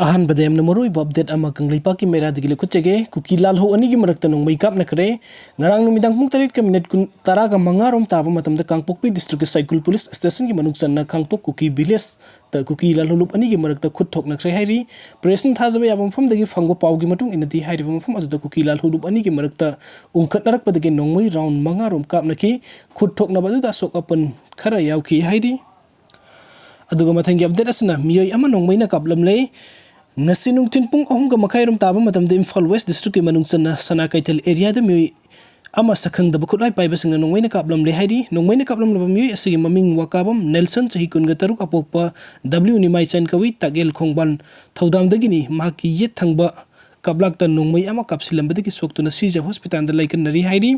Ahan badem na moroi update ama kang lipa ki mera digile kuchege Kuki Lalhouba ani gi marakta Nongmei Kapnakhre ngarang numidang pung tarit ka minute kun tara ka mangarom taba matamda Kangpokpi district cycle police station ki manuksan na Kangpok Kuki village ta Kuki Lalhouba ani gi marakta khut thok nakhre hairi president thajabe yabam pham dagi phangbo paw gi matung inati hairi pham adu Kuki Lalhouba ani gi marakta ungkhat narak padagi Nongmei round mangarom kapnaki khut thok na badu da sok apan khara yauki hairi aduga mathangi update asna Meeoi ama Nongmei na Kaplamle ngasi nungtin pung ahum ga makhairam taba matamda Imphal West district ki manungsan na sana kaitel area da Meeoi ama sakhang da bakhutlai pai basing na Nongmei na Kaplamle haidi Nongmei na Kaplamle Meeoi asigi maming wakabam Nelson chahi kun ga taruk apokpa W nimai chan kawi tagel khongban thodam dagini maki yet thangba kablak ta Nongmei ama kapsilam badagi soktuna sija hospital da laikan nari haidi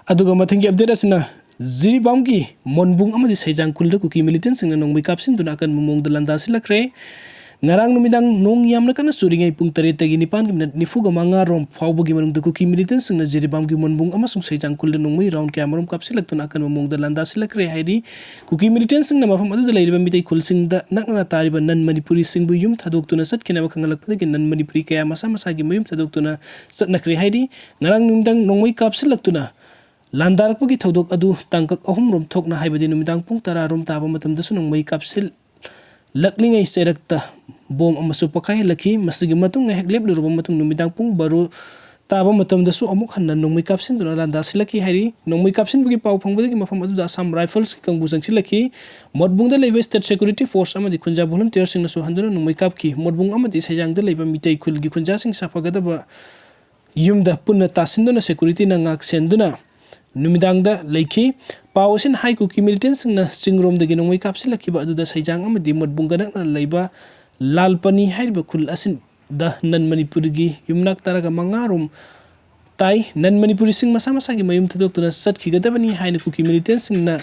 aduga mathangi update asna Ziribam ki monbung amadi saijang kulda Kuki militant sing na Nongmei kapsin duna akan mumong da landa silakre ngarang numidang nong yam na kana suringai pung tare tagi nipan ki minute nifu ga mangarom phawbo gi manung da Kuki militant sing na Ziribam ki monbung amasung saijang kulda Nongmei round kamarom kapsilak tuna akan mumong da landa silakre haidi Kuki militant sing na mafam adu da lairiba mitai kulsing da nakna tariba nan manipuri sing bu yum thadok tuna sat kina bakhangalak padagi nan manipuri kaya masa masa gi mayum thadok tuna sat nakre haidi ngarang numidang Nongmei kapsilak tuna landarak pagi thodok adu tangkak ahum rom thok na haibadi numidang pung tara rom taba matam da su Nongmei kapsil laklingai serakta bom amasu pakai laki masigi matung ngahek lep luruba matung numidang pung baru taba matam da su amuk hanna Nongmei kapsin duna landa silaki hari Nongmei kapsin bagi pau phangbadi ki mafam adu da Assam Rifles ki kang bujang silaki modbung da lebe state security force amadi kunja volunteer sing na su handuna Nongmei kap ki modbung amadi sajang da leba mitai kul gi kunja sing sapagada ba yumda punna tasinduna security na ngak senduna numidang da laiki pawasin hai Kuki militant sing na singrom dagi Nongmei kapsilaki ba adu da saijang amadi modbung ganak na laiba lalpani haiba kul asin da nan manipuri gi yumnak taraga mangarom tai nan manipuri sing masa masa gi mayum thadok tuna sat ki gadabani haina Kuki militant sing na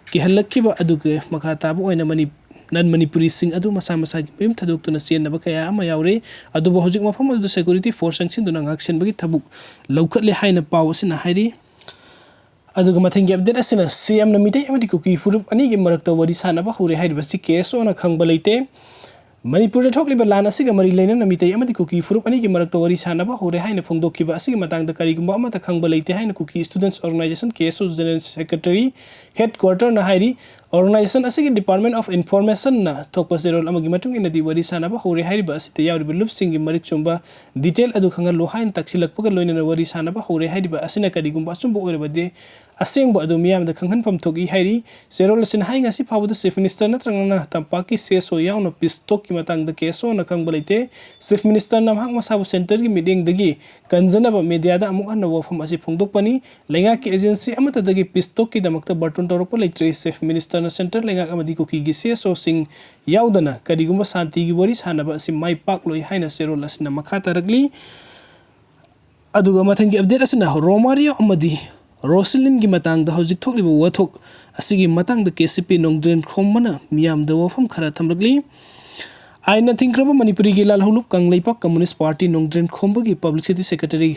ki halakki ba adu ke makata bu oina nan manipuri sing adu masa masa gi mayum thadok tuna sen na ba kaya ama yaure adu ba hojik mafam adu security force sang sin duna ngaksen bagi thabuk laukat le haina pawasin hairi aduga mathangi update asina CM na mitai amadi Kuki furup ani gi marakta Wari Saba Khngde hairiba si case ona khangba leite Manipur da thokliba lan asiga mari leina na mitai amadi Kuki furup ani gi marakta Wari Saba Khngde haina phongdokkiba asigi matangda karigumba amata khangba leite haina Kuki students organization KSO general secretary headquarter na hairi organization asigi department of information na thokpa serol amagi matung inadi Wari Saba Khngde hairiba asita yawriba lupsing gi marik chomba detail adu khanga lo hain taksilakpaga loina na Wari Saba Khngde hairiba asina karigumba asumba oireba de asengba adu miyam da khanghan pham thogi hairi serol sin hai ngasi phawda chief minister na trangna tampaki seso yauna pistok ki matang da keso na khangba leite chief minister na hak masabu center gi meeting dagi kanjana ba media da amuk anna wafam asi phongdok pani lenga ki agency amata dagi pistok ki damakta barton torok leitre chief minister na center lenga amadi Kuki gi seso sing yaudana kadigumba Santigi Wari Saba asi mai pak loi haina serol asina makhata ragli aduga mathangi update asina Romario amadi Roslin gi matang da hojik thokliba wathok asigi matang da KCP nongdren khomana miyam da wafam khara thamlagli aina thinkraba Manipuri gi Lalhouba Kanglaipak Communist Party nongdren khomba gi publicity secretary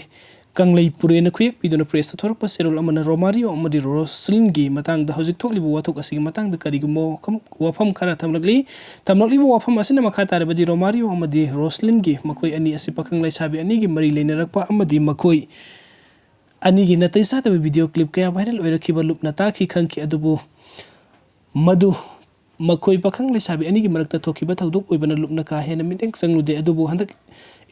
Kanglai Purena khuyek piduna press thorpa serol amana Romario amadi Roslin gi matang da hojik thokliba wathok asigi matang da karigumo wafam khara thamlagli wafam asina makha tarabadi Romario amadi Roslin gi makoi ani asi pakanglai sabi ani gi mari leinarakpa amadi makoi ani gi natai sa ta video clip kaya viral oirakhiba lupna ta khi khangki adubu madu makoi pakhang le sabi ani gi marakta thokiba thodok oibana lupna ka hena miteng sanglude adubu handak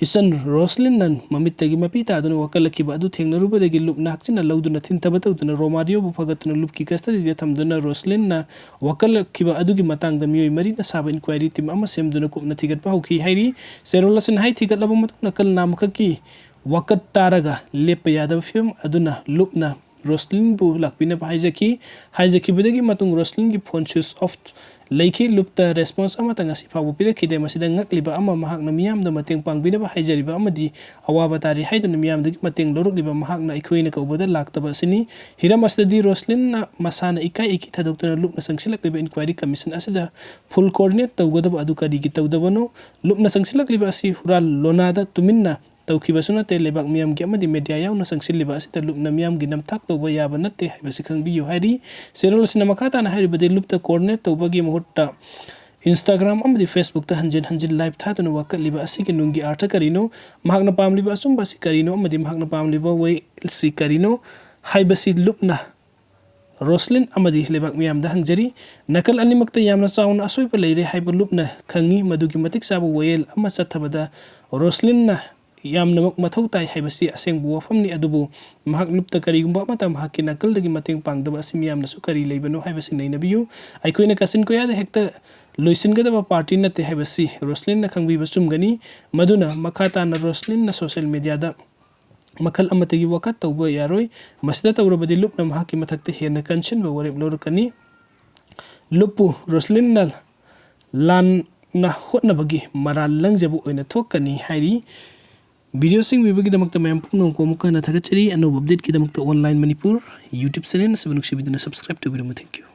isan Roslin nan mamit tagi mapita aduna wakalakhiba adu thengnaruba degi lupna hakchina lawduna thintaba tawduna Romario bu phagatuna lupki custody de thamduna Roslin na wakalakhiba adu gi matang da Meeoi mari na saba inquiry team ama semduna kupna thigat pa hokhi hairi serolasin hai thigat laba matuna kal namaka ki wakat taraga lepa yadab film aduna lupna Roslin bu lakpina haijaki bedagi matung Roslin gi phone switch off leiki lupta response amata ngasi phabu pira khide masida ngakliba ama mahak na miyam da mateng pangbina ba haijariba amadi awaba tari haiduna miyam da mateng lorukliba mahak na ikhoina kaubada laktaba sini hiram asdadi Roslin na masana ikai iki thadokna lupna sangsilakliba inquiry commission asida full coordinate tawgadaba adu kadi gi tawdabano lupna sangsilakliba asi hural lonada tuminna tawkiba sunate lebak miyam gi amadi media yauna sangsilliba asita lupna miyam gi namthak tawba yaba natte haibasi khangbiyo hairi serol sina makhata na hairi bade lupta coordinate tawba gi mohutta Instagram amadi Facebook ta hanjin live thaduna wakatliba asigi nungi artha karino mahakna pamliba asumba si karino amadi mahakna pamliba way si karino haibasi lupna Roslyn amadi lebak miyam da hangjari nakal animakta yamna sauna asoi pa leire haiba lupna khangi madugi matik sabu wayel ama sathabada Roslyn na yamna mathau tai haibasi aseng bu wafamni adubu mahak lupta karigumba mata mahaki nakal dagi mating pangdaba asim yamna su kari leibano haibasi nainabiyu aikoina kasin ko yada hekta loisin gadaba party nate haibasi Roslyn na khangbi basum gani maduna makhata na Roslyn na social media da makal amatagi wakat tauba yaroi masda tawrabadi lupna mahaki mathakte hena kanshin ba warep lorkani lupu Roslyn na lan na hotna bagi maral langjabu oina thokani hairi video sing wibagi damakta mayam pungno ko muka na thagachari ano update ki damakta online manipur YouTube channel na sabunuk sibiduna subscribe to video. Thank you.